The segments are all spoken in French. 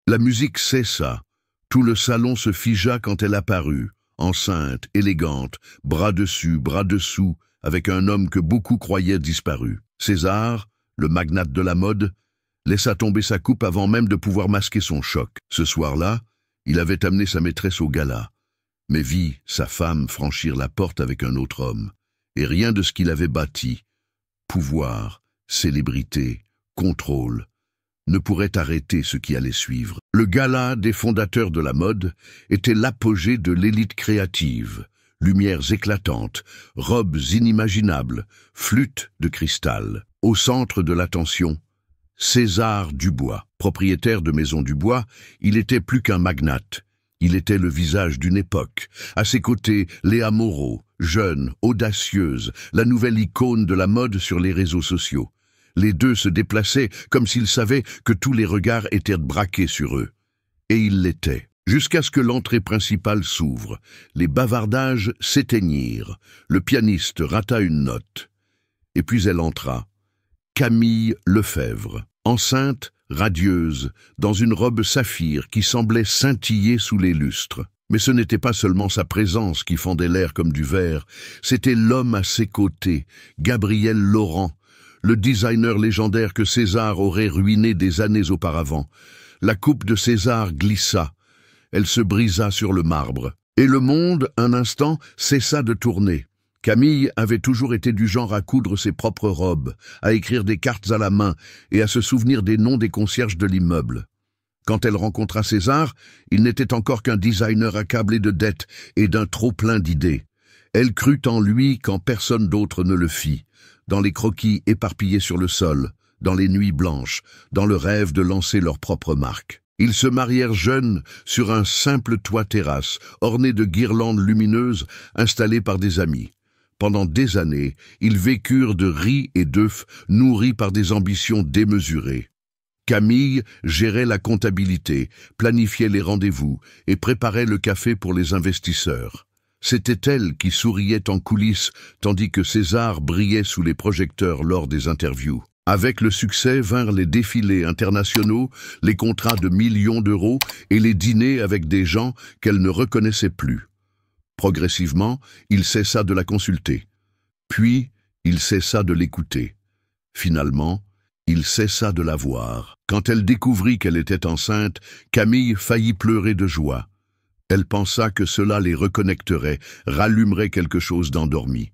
La musique cessa. Tout le salon se figea quand elle apparut, enceinte, élégante, bras dessus, bras dessous, avec un homme que beaucoup croyaient disparu. César, le magnate de la mode, laissa tomber sa coupe avant même de pouvoir masquer son choc. Ce soir-là, il avait amené sa maîtresse au gala, mais vit sa femme franchir la porte avec un autre homme, et rien de ce qu'il avait bâti, pouvoir, célébrité, contrôle, ne pourrait arrêter ce qui allait suivre. Le gala des fondateurs de la mode était l'apogée de l'élite créative. Lumières éclatantes, robes inimaginables, flûtes de cristal. Au centre de l'attention, César Dubois. Propriétaire de Maison Dubois, il était plus qu'un magnate. Il était le visage d'une époque. À ses côtés, Léa Moreau, jeune, audacieuse, la nouvelle icône de la mode sur les réseaux sociaux. Les deux se déplaçaient comme s'ils savaient que tous les regards étaient braqués sur eux. Et ils l'étaient. Jusqu'à ce que l'entrée principale s'ouvre. Les bavardages s'éteignirent. Le pianiste rata une note. Et puis elle entra. Camille Lefebvre, enceinte, radieuse, dans une robe saphir qui semblait scintiller sous les lustres. Mais ce n'était pas seulement sa présence qui fendait l'air comme du verre, c'était l'homme à ses côtés, Gabriel Laurent, le designer légendaire que César aurait ruiné des années auparavant. La coupe de César glissa, elle se brisa sur le marbre. Et le monde, un instant, cessa de tourner. Camille avait toujours été du genre à coudre ses propres robes, à écrire des cartes à la main et à se souvenir des noms des concierges de l'immeuble. Quand elle rencontra César, il n'était encore qu'un designer accablé de dettes et d'un trop-plein d'idées. Elle crut en lui quand personne d'autre ne le fit, dans les croquis éparpillés sur le sol, dans les nuits blanches, dans le rêve de lancer leur propre marque. Ils se marièrent jeunes sur un simple toit terrasse, orné de guirlandes lumineuses installées par des amis. Pendant des années, ils vécurent de riz et d'œufs, nourris par des ambitions démesurées. Camille gérait la comptabilité, planifiait les rendez-vous et préparait le café pour les investisseurs. C'était elle qui souriait en coulisses, tandis que César brillait sous les projecteurs lors des interviews. Avec le succès vinrent les défilés internationaux, les contrats de millions d'euros et les dîners avec des gens qu'elle ne reconnaissait plus. Progressivement, il cessa de la consulter. Puis, il cessa de l'écouter. Finalement, il cessa de la voir. Quand elle découvrit qu'elle était enceinte, Camille faillit pleurer de joie. Elle pensa que cela les reconnecterait, rallumerait quelque chose d'endormi.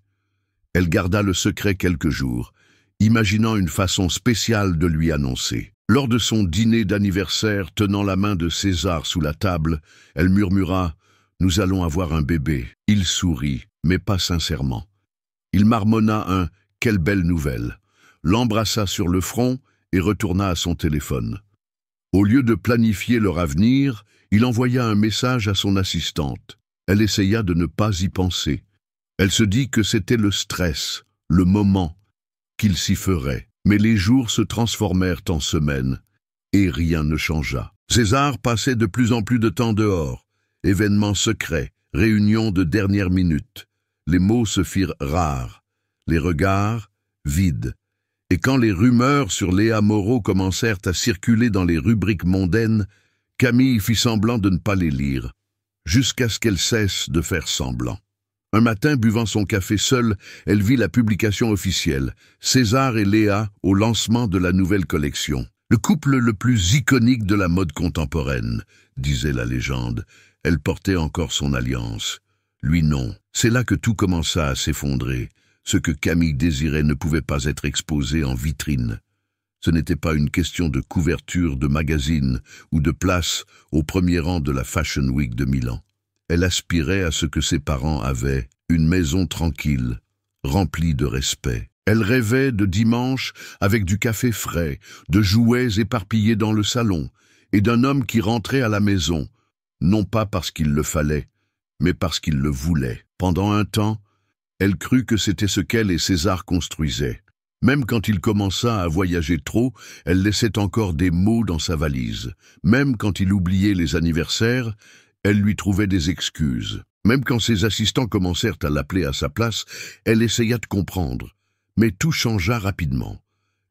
Elle garda le secret quelques jours, imaginant une façon spéciale de lui annoncer. Lors de son dîner d'anniversaire, tenant la main de César sous la table, elle murmura « Nous allons avoir un bébé ». Il sourit, mais pas sincèrement. Il marmonna un « Quelle belle nouvelle », l'embrassa sur le front et retourna à son téléphone. Au lieu de planifier leur avenir, il envoya un message à son assistante. Elle essaya de ne pas y penser. Elle se dit que c'était le stress, le moment, qu'il s'y ferait. Mais les jours se transformèrent en semaines, et rien ne changea. César passait de plus en plus de temps dehors. Événements secrets, réunions de dernière minute. Les mots se firent rares, les regards vides. Et quand les rumeurs sur Léa Moreau commencèrent à circuler dans les rubriques mondaines, Camille fit semblant de ne pas les lire, jusqu'à ce qu'elle cesse de faire semblant. Un matin, buvant son café seule, elle vit la publication officielle, César et Léa au lancement de la nouvelle collection. Le couple le plus iconique de la mode contemporaine, disait la légende. Elle portait encore son alliance. Lui non. C'est là que tout commença à s'effondrer. Ce que Camille désirait ne pouvait pas être exposé en vitrine. Ce n'était pas une question de couverture de magazine ou de place au premier rang de la Fashion Week de Milan. Elle aspirait à ce que ses parents avaient, une maison tranquille, remplie de respect. Elle rêvait de dimanche avec du café frais, de jouets éparpillés dans le salon, et d'un homme qui rentrait à la maison, non pas parce qu'il le fallait, mais parce qu'il le voulait. Pendant un temps, elle crut que c'était ce qu'elle et César construisaient. Même quand il commença à voyager trop, elle laissait encore des mots dans sa valise. Même quand il oubliait les anniversaires, elle lui trouvait des excuses. Même quand ses assistants commencèrent à l'appeler à sa place, elle essaya de comprendre. Mais tout changea rapidement.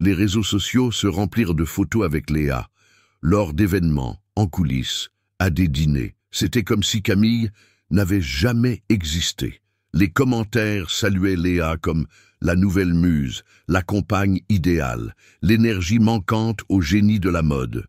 Les réseaux sociaux se remplirent de photos avec Léa. lors d'événements, en coulisses, à des dîners. C'était comme si Camille n'avait jamais existé. Les commentaires saluaient Léa comme la nouvelle muse, la compagne idéale, l'énergie manquante au génie de la mode.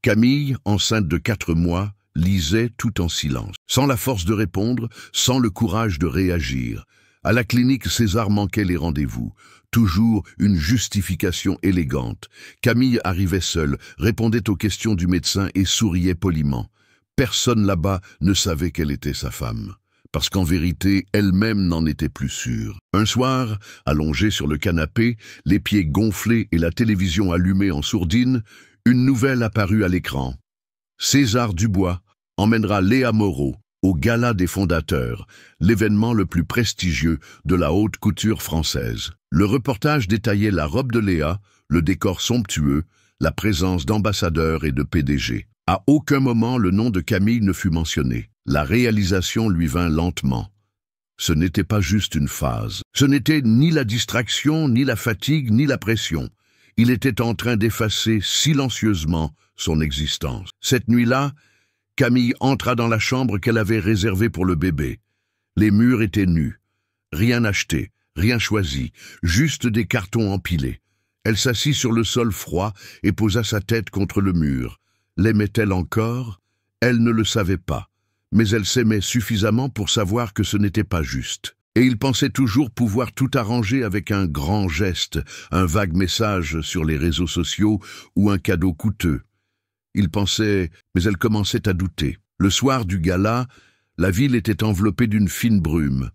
Camille, enceinte de 4 mois, lisait tout en silence, sans la force de répondre, sans le courage de réagir. À la clinique, César manquait les rendez-vous. Toujours une justification élégante. Camille arrivait seule, répondait aux questions du médecin et souriait poliment. Personne là-bas ne savait quelle était sa femme, parce qu'en vérité, elle-même n'en était plus sûre. Un soir, allongée sur le canapé, les pieds gonflés et la télévision allumée en sourdine, une nouvelle apparut à l'écran. César Dubois emmènera Léa Moreau au Gala des fondateurs, l'événement le plus prestigieux de la haute couture française. Le reportage détaillait la robe de Léa, le décor somptueux, la présence d'ambassadeurs et de PDG. À aucun moment le nom de Camille ne fut mentionné. La réalisation lui vint lentement. Ce n'était pas juste une phase. Ce n'était ni la distraction, ni la fatigue, ni la pression. Il était en train d'effacer silencieusement son existence. Cette nuit-là, Camille entra dans la chambre qu'elle avait réservée pour le bébé. Les murs étaient nus. Rien acheté, rien choisi, juste des cartons empilés. Elle s'assit sur le sol froid et posa sa tête contre le mur. L'aimait-elle encore? Elle ne le savait pas, mais elle s'aimait suffisamment pour savoir que ce n'était pas juste. Et il pensait toujours pouvoir tout arranger avec un grand geste, un vague message sur les réseaux sociaux ou un cadeau coûteux. Il pensait, mais elle commençait à douter. Le soir du gala, la ville était enveloppée d'une fine brume.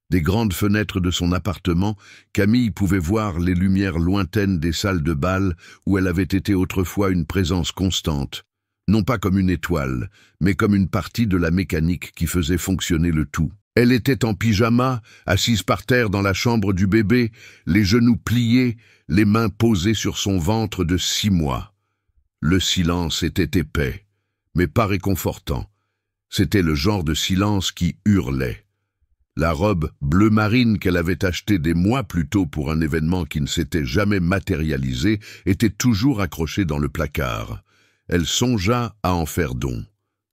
Des grandes fenêtres de son appartement, Camille pouvait voir les lumières lointaines des salles de bal où elle avait été autrefois une présence constante. Non pas comme une étoile, mais comme une partie de la mécanique qui faisait fonctionner le tout. Elle était en pyjama, assise par terre dans la chambre du bébé, les genoux pliés, les mains posées sur son ventre de 6 mois. Le silence était épais, mais pas réconfortant. C'était le genre de silence qui hurlait. La robe bleu marine qu'elle avait achetée des mois plus tôt pour un événement qui ne s'était jamais matérialisé était toujours accrochée dans le placard. Elle songea à en faire don,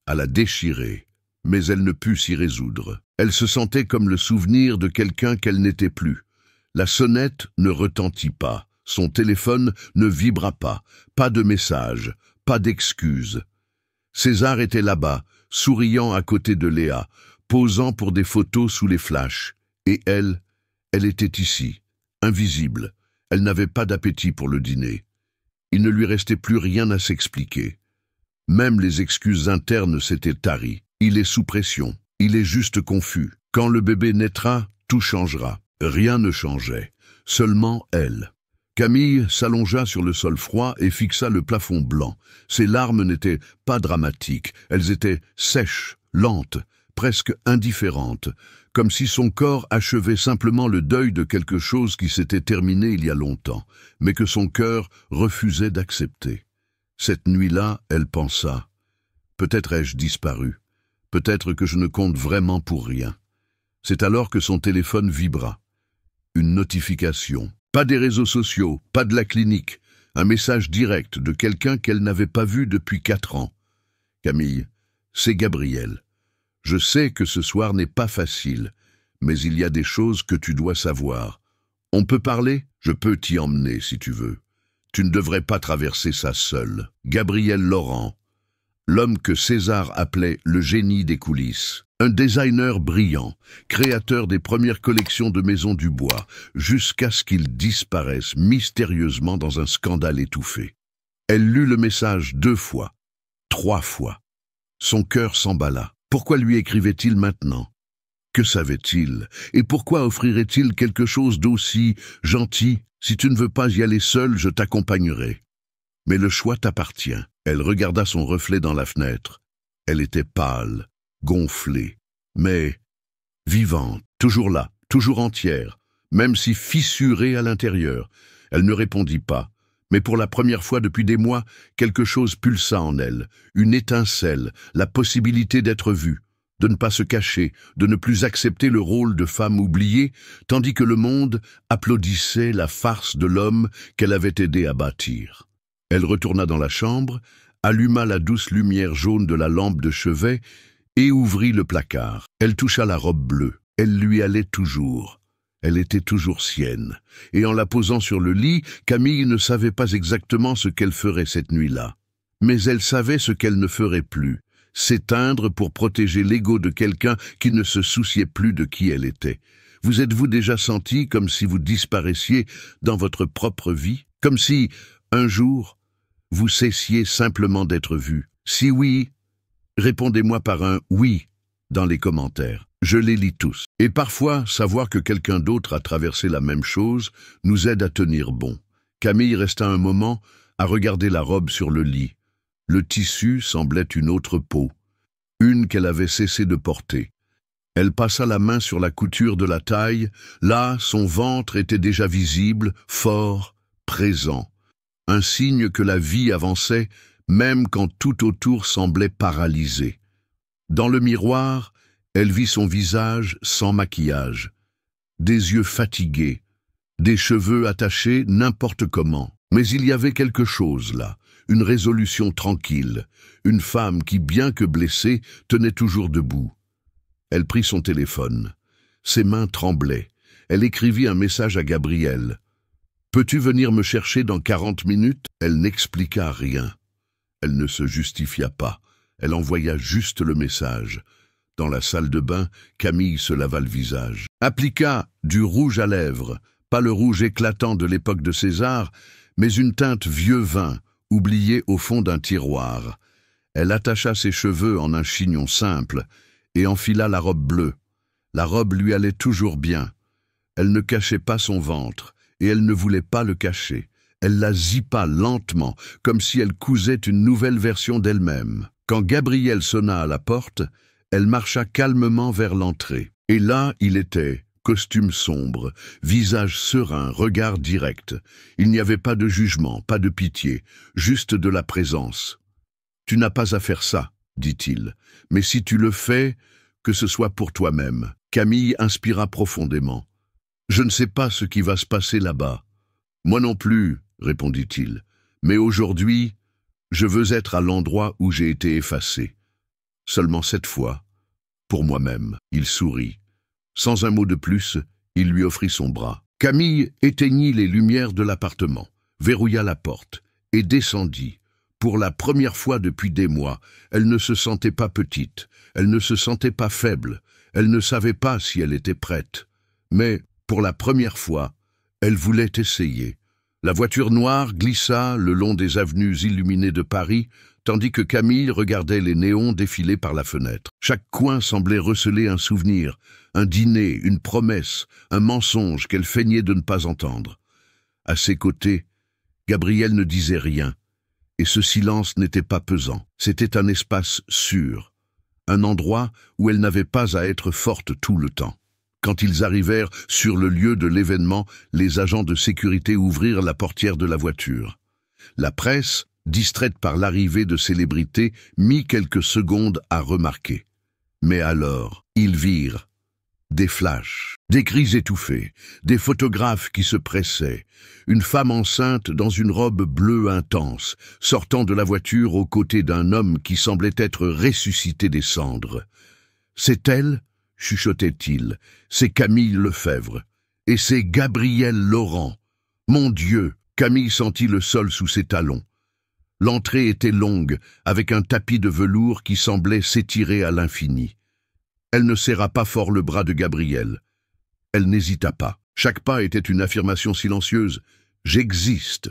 à la déchirer, mais elle ne put s'y résoudre. Elle se sentait comme le souvenir de quelqu'un qu'elle n'était plus. La sonnette ne retentit pas, son téléphone ne vibra pas de message, pas d'excuse. César était là-bas, souriant à côté de Léa, posant pour des photos sous les flashs. Et elle était ici, invisible. Elle n'avait pas d'appétit pour le dîner. Il ne lui restait plus rien à s'expliquer. Même les excuses internes s'étaient taries. Il est sous pression. Il est juste confus. Quand le bébé naîtra, tout changera. Rien ne changeait. Seulement elle. Camille s'allongea sur le sol froid et fixa le plafond blanc. Ses larmes n'étaient pas dramatiques. Elles étaient sèches, lentes, presque indifférente, comme si son corps achevait simplement le deuil de quelque chose qui s'était terminé il y a longtemps, mais que son cœur refusait d'accepter. Cette nuit-là, elle pensa, « Peut-être ai-je disparu, peut-être que je ne compte vraiment pour rien. » C'est alors que son téléphone vibra. Une notification. Pas des réseaux sociaux, pas de la clinique, un message direct de quelqu'un qu'elle n'avait pas vu depuis 4 ans. « Camille, c'est Gabriel. Je sais que ce soir n'est pas facile, mais il y a des choses que tu dois savoir. On peut parler? Je peux t'y emmener si tu veux. Tu ne devrais pas traverser ça seul. Gabriel Laurent, l'homme que César appelait le génie des coulisses. Un designer brillant, créateur des premières collections de Maison Dubois, jusqu'à ce qu'il disparaisse mystérieusement dans un scandale étouffé. Elle lut le message 2 fois, 3 fois. Son cœur s'emballa. Pourquoi lui écrivait-il maintenant? Que savait-il? Et pourquoi offrirait-il quelque chose d'aussi gentil? Si tu ne veux pas y aller seul, je t'accompagnerai. Mais le choix t'appartient. Elle regarda son reflet dans la fenêtre. Elle était pâle, gonflée, mais vivante, toujours là, toujours entière, même si fissurée à l'intérieur. Elle ne répondit pas. Mais pour la première fois depuis des mois, quelque chose pulsa en elle, une étincelle, la possibilité d'être vue, de ne pas se cacher, de ne plus accepter le rôle de femme oubliée, tandis que le monde applaudissait la farce de l'homme qu'elle avait aidé à bâtir. Elle retourna dans la chambre, alluma la douce lumière jaune de la lampe de chevet et ouvrit le placard. Elle toucha la robe bleue. Elle lui allait toujours. Elle était toujours sienne. Et en la posant sur le lit, Camille ne savait pas exactement ce qu'elle ferait cette nuit-là. Mais elle savait ce qu'elle ne ferait plus. S'éteindre pour protéger l'ego de quelqu'un qui ne se souciait plus de qui elle était. Vous êtes-vous déjà senti comme si vous disparaissiez dans votre propre vie? Comme si, un jour, vous cessiez simplement d'être vu? Si oui, répondez-moi par un « oui » dans les commentaires. Je les lis tous. Et parfois, savoir que quelqu'un d'autre a traversé la même chose nous aide à tenir bon. Camille resta un moment à regarder la robe sur le lit. Le tissu semblait une autre peau, une qu'elle avait cessé de porter. Elle passa la main sur la couture de la taille. Là, son ventre était déjà visible, fort, présent. Un signe que la vie avançait, même quand tout autour semblait paralysé. Dans le miroir, elle vit son visage sans maquillage, des yeux fatigués, des cheveux attachés n'importe comment. Mais il y avait quelque chose là, une résolution tranquille, une femme qui, bien que blessée, tenait toujours debout. Elle prit son téléphone. Ses mains tremblaient. Elle écrivit un message à Gabriel. « Peux-tu venir me chercher dans 40 minutes ?» Elle n'expliqua rien. Elle ne se justifia pas. Elle envoya juste le message. Dans la salle de bain, Camille se lava le visage. Appliqua du rouge à lèvres, pas le rouge éclatant de l'époque de César, mais une teinte vieux vin, oubliée au fond d'un tiroir. Elle attacha ses cheveux en un chignon simple et enfila la robe bleue. La robe lui allait toujours bien. Elle ne cachait pas son ventre, et elle ne voulait pas le cacher. Elle la zippa lentement, comme si elle cousait une nouvelle version d'elle-même. Quand Gabriel sonna à la porte, elle marcha calmement vers l'entrée. Et là, il était, costume sombre, visage serein, regard direct. Il n'y avait pas de jugement, pas de pitié, juste de la présence. « Tu n'as pas à faire ça, » dit-il, « mais si tu le fais, que ce soit pour toi-même. » Camille inspira profondément. « Je ne sais pas ce qui va se passer là-bas. »« Moi non plus, » répondit-il, « mais aujourd'hui, je veux être à l'endroit où j'ai été effacé. Seulement cette fois, pour moi-même. » Il sourit. Sans un mot de plus, il lui offrit son bras. Camille éteignit les lumières de l'appartement, verrouilla la porte et descendit. Pour la première fois depuis des mois, elle ne se sentait pas petite, elle ne se sentait pas faible, elle ne savait pas si elle était prête. Mais, pour la première fois, elle voulait essayer. La voiture noire glissa le long des avenues illuminées de Paris, tandis que Camille regardait les néons défiler par la fenêtre. Chaque coin semblait receler un souvenir, un dîner, une promesse, un mensonge qu'elle feignait de ne pas entendre. À ses côtés, Gabriel ne disait rien, et ce silence n'était pas pesant. C'était un espace sûr, un endroit où elle n'avait pas à être forte tout le temps. Quand ils arrivèrent sur le lieu de l'événement, les agents de sécurité ouvrirent la portière de la voiture. La presse, distraite par l'arrivée de célébrités, mit quelques secondes à remarquer. Mais alors, ils virent des flashs, des cris étouffés, des photographes qui se pressaient, une femme enceinte dans une robe bleue intense, sortant de la voiture aux côtés d'un homme qui semblait être ressuscité des cendres. « C'est elle ?» chuchotait-il. « C'est Camille Lefebvre. Et c'est Gabriel Laurent. Mon Dieu !» Camille sentit le sol sous ses talons. L'entrée était longue, avec un tapis de velours qui semblait s'étirer à l'infini. Elle ne serra pas fort le bras de Gabriel. Elle n'hésita pas. Chaque pas était une affirmation silencieuse. « J'existe.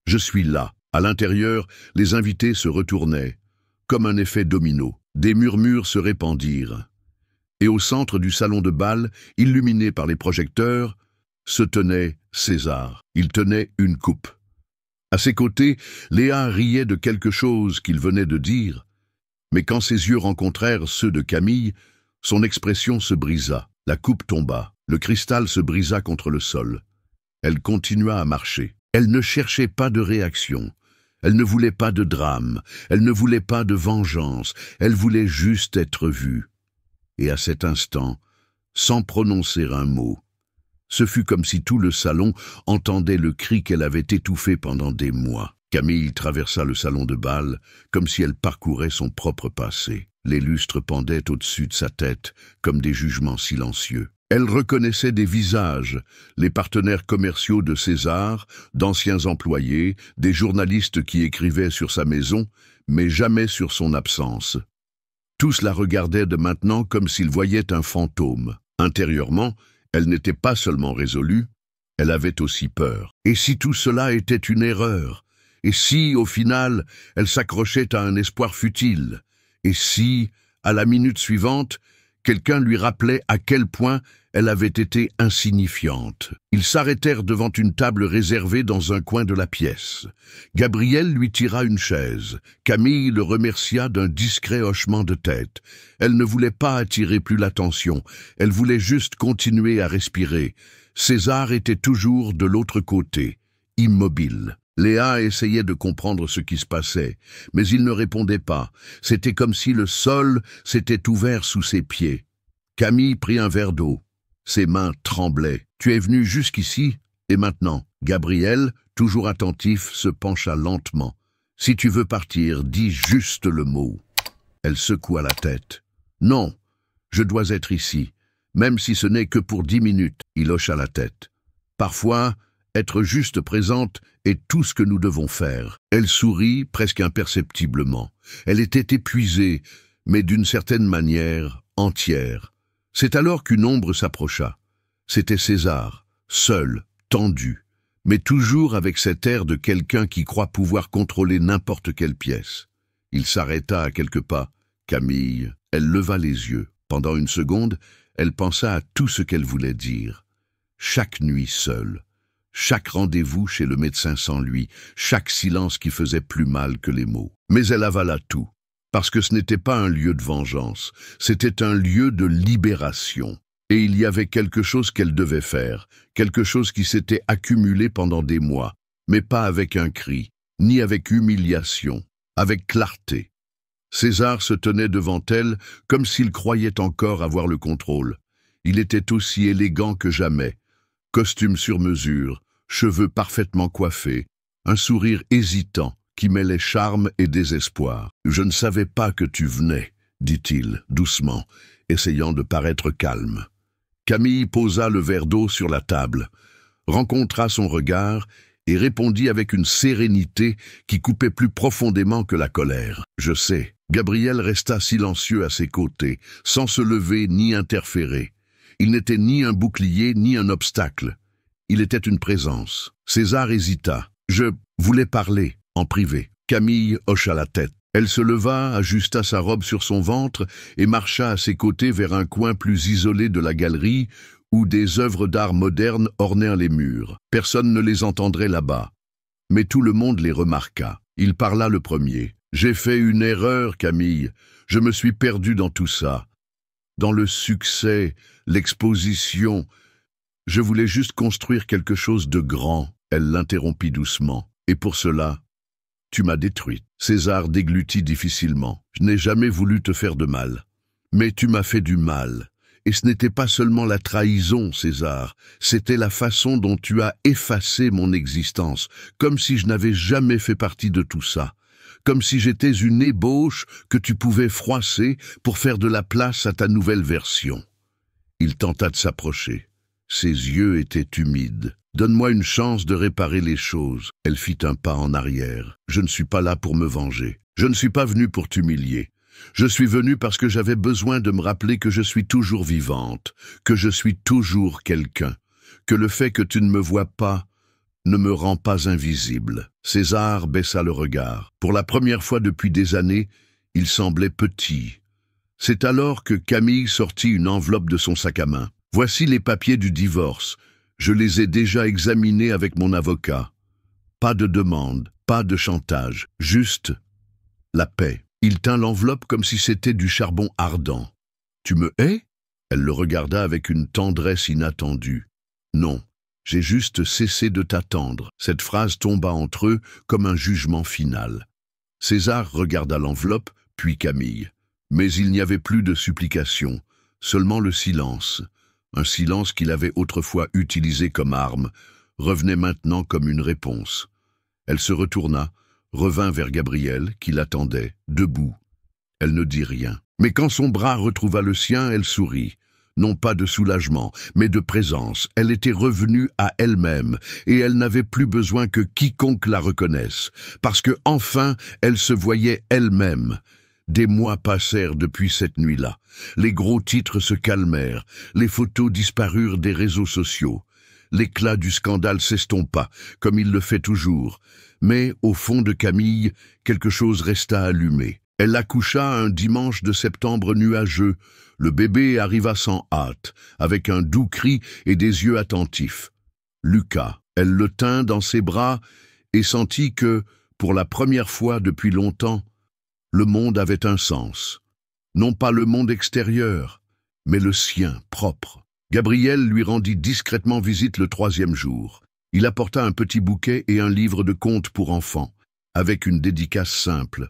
Je suis là. » À l'intérieur, les invités se retournaient, comme un effet domino. Des murmures se répandirent. Et au centre du salon de bal, illuminé par les projecteurs, se tenait César. Il tenait une coupe. À ses côtés, Léa riait de quelque chose qu'il venait de dire, mais quand ses yeux rencontrèrent ceux de Camille, son expression se brisa. La coupe tomba, le cristal se brisa contre le sol. Elle continua à marcher. Elle ne cherchait pas de réaction. Elle ne voulait pas de drame. Elle ne voulait pas de vengeance. Elle voulait juste être vue. Et à cet instant, sans prononcer un mot, ce fut comme si tout le salon entendait le cri qu'elle avait étouffé pendant des mois. Camille traversa le salon de bal, comme si elle parcourait son propre passé. Les lustres pendaient au-dessus de sa tête, comme des jugements silencieux. Elle reconnaissait des visages, les partenaires commerciaux de César, d'anciens employés, des journalistes qui écrivaient sur sa maison, mais jamais sur son absence. Tous la regardaient de maintenant comme s'ils voyaient un fantôme. Intérieurement, elle n'était pas seulement résolue, elle avait aussi peur. Et si tout cela était une erreur? Et si, au final, elle s'accrochait à un espoir futile? Et si, à la minute suivante, quelqu'un lui rappelait à quel point elle avait été insignifiante? Ils s'arrêtèrent devant une table réservée dans un coin de la pièce. Gabriel lui tira une chaise. Camille le remercia d'un discret hochement de tête. Elle ne voulait pas attirer plus l'attention. Elle voulait juste continuer à respirer. César était toujours de l'autre côté, immobile. Léa essayait de comprendre ce qui se passait, mais il ne répondait pas. C'était comme si le sol s'était ouvert sous ses pieds. Camille prit un verre d'eau. Ses mains tremblaient. « Tu es venu jusqu'ici, et maintenant ?» Gabriel, toujours attentif, se pencha lentement. « Si tu veux partir, dis juste le mot. » Elle secoua la tête. « Non, je dois être ici, même si ce n'est que pour 10 minutes. » Il hocha la tête. « Parfois, être juste présente est tout ce que nous devons faire. » Elle sourit presque imperceptiblement. Elle était épuisée, mais d'une certaine manière, entière. C'est alors qu'une ombre s'approcha. C'était César, seul, tendu, mais toujours avec cet air de quelqu'un qui croit pouvoir contrôler n'importe quelle pièce. Il s'arrêta à quelques pas. Camille, elle leva les yeux. Pendant une seconde, elle pensa à tout ce qu'elle voulait dire. Chaque nuit seule, chaque rendez-vous chez le médecin sans lui, chaque silence qui faisait plus mal que les mots. Mais elle avala tout, parce que ce n'était pas un lieu de vengeance, c'était un lieu de libération. Et il y avait quelque chose qu'elle devait faire, quelque chose qui s'était accumulé pendant des mois, mais pas avec un cri, ni avec humiliation, avec clarté. César se tenait devant elle comme s'il croyait encore avoir le contrôle. Il était aussi élégant que jamais. Costume sur mesure, cheveux parfaitement coiffés, un sourire hésitant qui mêlait charme et désespoir. « Je ne savais pas que tu venais, » dit-il, doucement, essayant de paraître calme. Camille posa le verre d'eau sur la table, rencontra son regard et répondit avec une sérénité qui coupait plus profondément que la colère. « Je sais. » Gabriel resta silencieux à ses côtés, sans se lever ni interférer. Il n'était ni un bouclier ni un obstacle. Il était une présence. César hésita. « Je voulais parler, en privé. » Camille hocha la tête. Elle se leva, ajusta sa robe sur son ventre et marcha à ses côtés vers un coin plus isolé de la galerie où des œuvres d'art modernes ornèrent les murs. Personne ne les entendrait là-bas. Mais tout le monde les remarqua. Il parla le premier. « J'ai fait une erreur, Camille. Je me suis perdu dans tout ça. Dans le succès, l'exposition. Je voulais juste construire quelque chose de grand. » Elle l'interrompit doucement. « Et pour cela, tu m'as détruite. » César déglutit difficilement. « Je n'ai jamais voulu te faire de mal. Mais tu m'as fait du mal. Et ce n'était pas seulement la trahison, César. C'était la façon dont tu as effacé mon existence, comme si je n'avais jamais fait partie de tout ça. Comme si j'étais une ébauche que tu pouvais froisser pour faire de la place à ta nouvelle version. » Il tenta de s'approcher. Ses yeux étaient humides. « Donne-moi une chance de réparer les choses. » Elle fit un pas en arrière. « Je ne suis pas là pour me venger. Je ne suis pas venu pour t'humilier. Je suis venu parce que j'avais besoin de me rappeler que je suis toujours vivante, que je suis toujours quelqu'un, que le fait que tu ne me vois pas ne me rend pas invisible. » César baissa le regard. Pour la première fois depuis des années, il semblait petit. C'est alors que Camille sortit une enveloppe de son sac à main. « Voici les papiers du divorce. Je les ai déjà examinés avec mon avocat. Pas de demande, pas de chantage, juste la paix. » Il tint l'enveloppe comme si c'était du charbon ardent. « Tu me hais ?» Elle le regarda avec une tendresse inattendue. « Non. J'ai juste cessé de t'attendre. » Cette phrase tomba entre eux comme un jugement final. César regarda l'enveloppe, puis Camille. Mais il n'y avait plus de supplication, seulement le silence. Un silence qu'il avait autrefois utilisé comme arme, revenait maintenant comme une réponse. Elle se retourna, revint vers Gabriel, qui l'attendait, debout. Elle ne dit rien. Mais quand son bras retrouva le sien, elle sourit. Non pas de soulagement, mais de présence. Elle était revenue à elle-même, et elle n'avait plus besoin que quiconque la reconnaisse, parce que enfin, elle se voyait elle-même. Des mois passèrent depuis cette nuit-là. Les gros titres se calmèrent, les photos disparurent des réseaux sociaux. L'éclat du scandale s'estompa, comme il le fait toujours. Mais, au fond de Camille, quelque chose resta allumé. Elle accoucha un dimanche de septembre nuageux. Le bébé arriva sans hâte, avec un doux cri et des yeux attentifs. Lucas, elle le tint dans ses bras et sentit que, pour la première fois depuis longtemps, le monde avait un sens. Non pas le monde extérieur, mais le sien propre. Gabriel lui rendit discrètement visite le 3e jour. Il apporta un petit bouquet et un livre de contes pour enfants, avec une dédicace simple.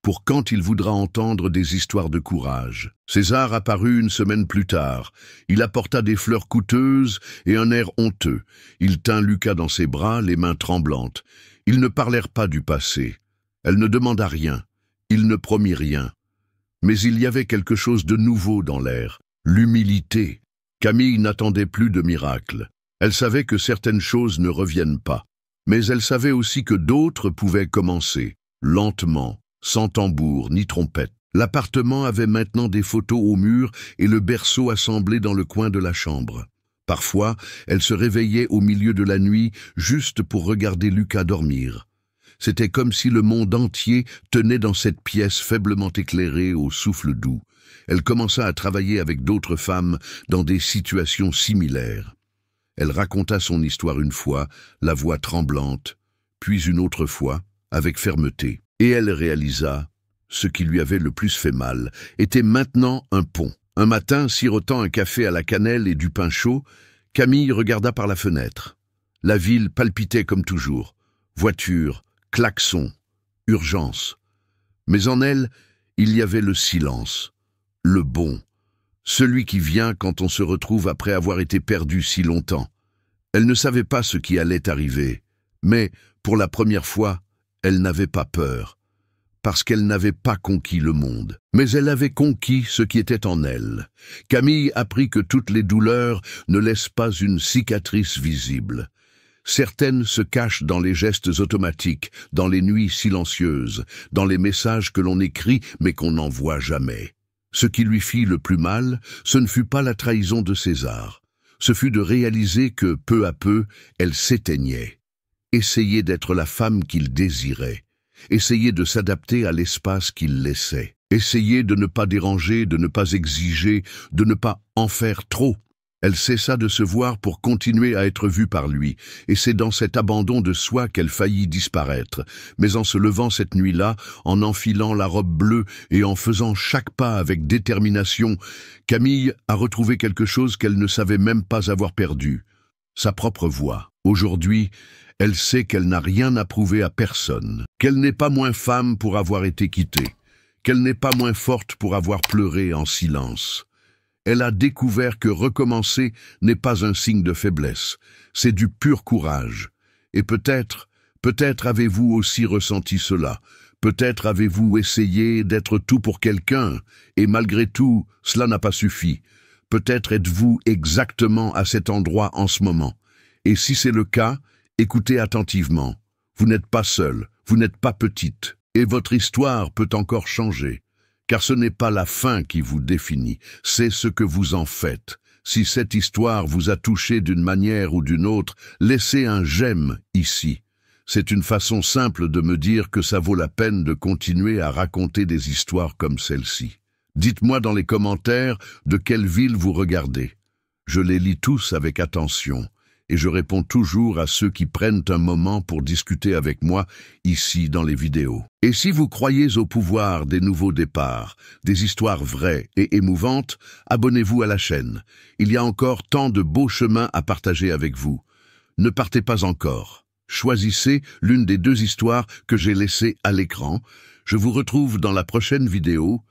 Pour quand il voudra entendre des histoires de courage. César apparut une semaine plus tard. Il apporta des fleurs coûteuses et un air honteux. Il tint Lucas dans ses bras, les mains tremblantes. Ils ne parlèrent pas du passé. Elle ne demanda rien. Il ne promit rien. Mais il y avait quelque chose de nouveau dans l'air. L'humilité. Camille n'attendait plus de miracles. Elle savait que certaines choses ne reviennent pas. Mais elle savait aussi que d'autres pouvaient commencer, lentement, sans tambour ni trompette. L'appartement avait maintenant des photos au mur et le berceau assemblé dans le coin de la chambre. Parfois, elle se réveillait au milieu de la nuit juste pour regarder Lucas dormir. C'était comme si le monde entier tenait dans cette pièce faiblement éclairée au souffle doux. Elle commença à travailler avec d'autres femmes dans des situations similaires. Elle raconta son histoire une fois, la voix tremblante, puis une autre fois, avec fermeté. Et elle réalisa, ce qui lui avait le plus fait mal, était maintenant un pont. Un matin, sirotant un café à la cannelle et du pain chaud, Camille regarda par la fenêtre. La ville palpitait comme toujours. Voitures, klaxons, urgence. Mais en elle, il y avait le silence, le bon, celui qui vient quand on se retrouve après avoir été perdu si longtemps. Elle ne savait pas ce qui allait arriver, mais, pour la première fois, elle n'avait pas peur, parce qu'elle n'avait pas conquis le monde. Mais elle avait conquis ce qui était en elle. Camille apprit que toutes les douleurs ne laissent pas une cicatrice visible. Certaines se cachent dans les gestes automatiques, dans les nuits silencieuses, dans les messages que l'on écrit mais qu'on n'envoie jamais. Ce qui lui fit le plus mal, ce ne fut pas la trahison de César. Ce fut de réaliser que, peu à peu, elle s'éteignait. Essayer d'être la femme qu'il désirait. Essayer de s'adapter à l'espace qu'il laissait. Essayer de ne pas déranger, de ne pas exiger, de ne pas en faire trop. Elle cessa de se voir pour continuer à être vue par lui, et c'est dans cet abandon de soi qu'elle faillit disparaître. Mais en se levant cette nuit-là, en enfilant la robe bleue et en faisant chaque pas avec détermination, Camille a retrouvé quelque chose qu'elle ne savait même pas avoir perdu, sa propre voix. Aujourd'hui, elle sait qu'elle n'a rien à prouver à personne, qu'elle n'est pas moins femme pour avoir été quittée, qu'elle n'est pas moins forte pour avoir pleuré en silence. Elle a découvert que recommencer n'est pas un signe de faiblesse, c'est du pur courage. Et peut-être avez-vous aussi ressenti cela, peut-être avez-vous essayé d'être tout pour quelqu'un, et malgré tout, cela n'a pas suffi. Peut-être êtes-vous exactement à cet endroit en ce moment. Et si c'est le cas, écoutez attentivement. Vous n'êtes pas seule, vous n'êtes pas petite, et votre histoire peut encore changer. Car ce n'est pas la fin qui vous définit, c'est ce que vous en faites. Si cette histoire vous a touché d'une manière ou d'une autre, laissez un j'aime ici. C'est une façon simple de me dire que ça vaut la peine de continuer à raconter des histoires comme celle-ci. Dites-moi dans les commentaires de quelle ville vous regardez. Je les lis tous avec attention. Et je réponds toujours à ceux qui prennent un moment pour discuter avec moi ici dans les vidéos. Et si vous croyez au pouvoir des nouveaux départs, des histoires vraies et émouvantes, abonnez-vous à la chaîne. Il y a encore tant de beaux chemins à partager avec vous. Ne partez pas encore. Choisissez l'une des 2 histoires que j'ai laissées à l'écran. Je vous retrouve dans la prochaine vidéo.